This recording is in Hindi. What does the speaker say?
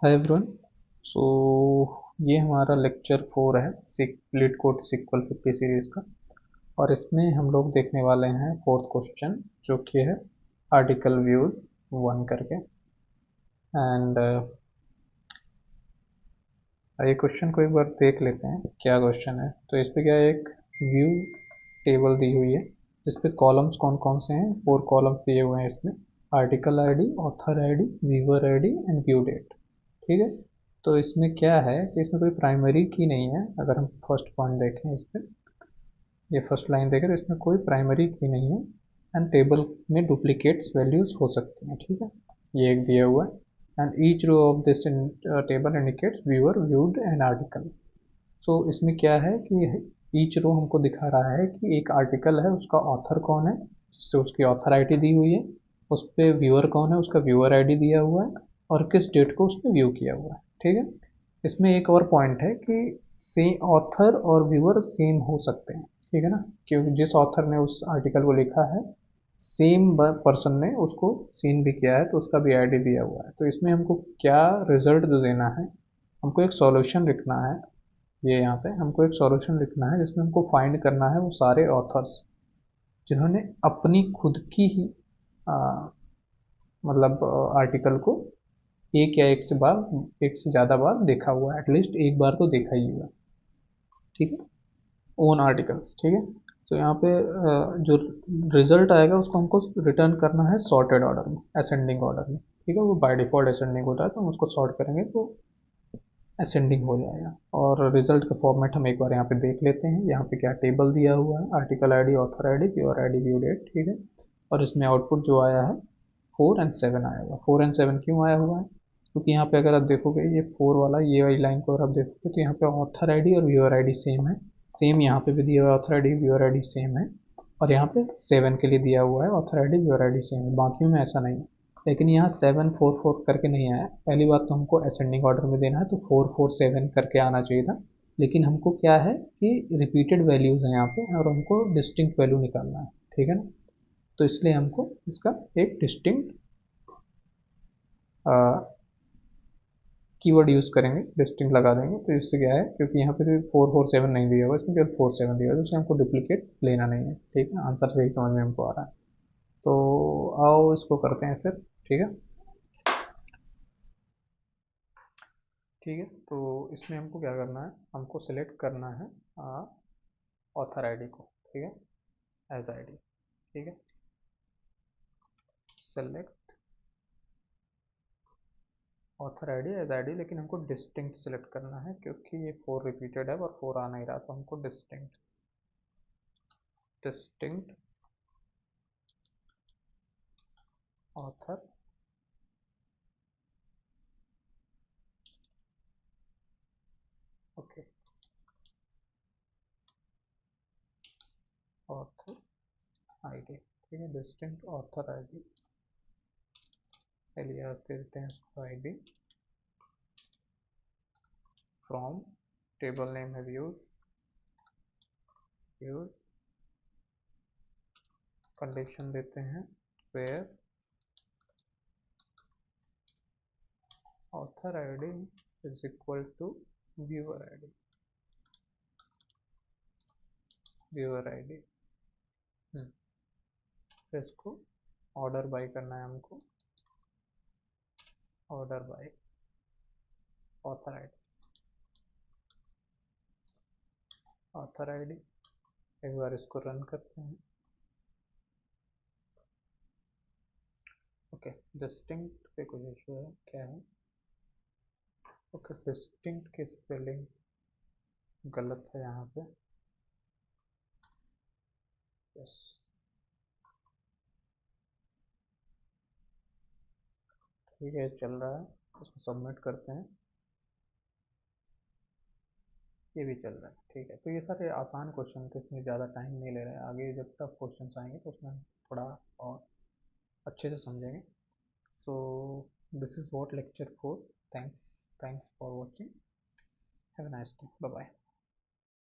Hi everyone. सो ये हमारा लेक्चर 4 है लीड कोड सीक्वल 50 सीरीज का। और इसमें हम लोग देखने वाले हैं फोर्थ क्वेश्चन जो कि है आर्टिकल व्यूज 1 करके। एंड ये क्वेश्चन को एक बार देख लेते हैं क्या क्वेश्चन है। तो इस पे क्या है, एक व्यू टेबल दी हुई है जिसपे कॉलम्स कौन कौन से हैं, 4 कॉलम्स दिए हुए हैं इसमें। Article ID, author ID, viewer ID and view date. ठीक है। तो इसमें क्या है कि इसमें कोई प्राइमरी की नहीं है। अगर हम फर्स्ट पॉइंट देखें इस पर, ये फर्स्ट लाइन देखें तो इसमें कोई प्राइमरी की नहीं है। एंड टेबल में डुप्लीकेट्स वैल्यूज हो सकती हैं। ठीक है, ये एक दिया हुआ है। And each row of this table indicates viewer viewed an article. So इसमें क्या है कि ईच रो हमको दिखा रहा है कि एक आर्टिकल है, उसका ऑथर कौन है जिससे उसकी ऑथर आईडी दी हुई है, उस पर व्यूअर कौन है उसका व्यूअर आईडी दिया हुआ है, और किस डेट को उसने व्यू किया हुआ है। ठीक है। इसमें एक और पॉइंट है कि सेम ऑथर और व्यूअर सेम हो सकते हैं। ठीक है ना, क्योंकि जिस ऑथर ने उस आर्टिकल को लिखा है सेम पर्सन ने उसको सीन भी किया है तो उसका भी आईडी दिया हुआ है। तो इसमें हमको क्या रिजल्ट देना है, हमको एक सॉल्यूशन लिखना है। ये यहाँ पे हमको एक सॉल्यूशन लिखना है जिसमें हमको फाइंड करना है वो सारे ऑथर्स जिन्होंने अपनी खुद की ही आ, मतलब आर्टिकल को एक या एक से ज़्यादा बार देखा हुआ है, एटलीस्ट एक बार तो देखा ही हुआ। ठीक है, ओन आर्टिकल्स। ठीक है। तो यहाँ पे जो रिजल्ट आएगा उसको हमको रिटर्न करना है सॉर्टेड ऑर्डर में, असेंडिंग ऑर्डर में। ठीक है, वो बाय डिफॉल्ट असेंडिंग होता है तो हम उसको सॉर्ट करेंगे तो असेंडिंग हो जाएगा। और रिजल्ट का फॉर्मेट हम एक बार यहाँ पे देख लेते हैं। यहाँ पे क्या टेबल दिया हुआ है, article ID, author ID, viewer ID, view date. ठीक है। और इसमें आउटपुट जो आया है 4 और 7 आया हुआ। 4 और 7 क्यों आया हुआ है, क्योंकि यहाँ पे अगर आप देखोगे ये 4 वाला ये वाली लाइन को अगर आप देखोगे तो यहाँ पे ऑथर आईडी और व्यूअर आईडी सेम है। सेम यहाँ पे भी दिया हुआ है, author ID viewer ID same है। और यहाँ पे 7 के लिए दिया हुआ है author ID viewer ID same है, बाकियों में ऐसा नहीं है। लेकिन यहाँ 7 4 4 करके नहीं आया। पहली बात तो हमको असेंडिंग ऑर्डर में देना है तो 4 4 7 करके आना चाहिए था। लेकिन हमको क्या है कि रिपीटेड वैल्यूज हैं यहाँ पे और हमको डिस्टिंक्ट वैल्यू निकालना है। ठीक है ना, तो इसलिए हमको इसका एक डिस्टिंक्ट कीवर्ड यूज करेंगे, डिस्टिंक्ट लगा देंगे। तो इससे क्या है, क्योंकि यहाँ पे तो 4 4 7 नहीं दिया हुआ, इसमें केवल 4 7 दिया हुआ है, तो इससे हमको डुप्लीकेट लेना नहीं है। ठीक है, आंसर सही समझ में हमको आ रहा है। तो आओ इसको करते हैं फिर। ठीक है। ठीक है, तो इसमें हमको क्या करना है, हमको सिलेक्ट करना है ऑथर आईडी को। ठीक है, एज आईडी। ठीक है, select author ID as ID. लेकिन हमको डिस्टिंक्ट सिलेक्ट करना है क्योंकि ये 4 रिपीटेड है और 4 आ नहीं रहा, तो हमको distinct distinct author okay author ID. ठीक है, डिस्टिंक्ट ऑथर आईडी, एलियास दे देते हैं इसको आईडी। फ्रॉम टेबल नेम है व्यूज, व्यूज कंडीशन देते हैं where author ID is equal to viewer ID, viewer ID. फिर इसको ऑर्डर बाय करना है हमको, order by author ID, author ID. एक बार इसको रन करते हैं। ओके, डिस्टिंक्ट पे कुछ इशू है, क्या है। ओके, डिस्टिंक्ट की स्पेलिंग गलत है यहाँ पे। यस, ठीक है, चल रहा है। इसको सबमिट करते हैं, ये भी चल रहा है। ठीक है, तो ये सारे आसान क्वेश्चन थे, इसमें ज़्यादा टाइम नहीं ले रहे हैं। आगे जब टफ क्वेश्चन आएंगे तो उसमें हम थोड़ा और अच्छे से समझेंगे। So this is what lecture 4। Thanks for watching. Have a nice day, bye bye.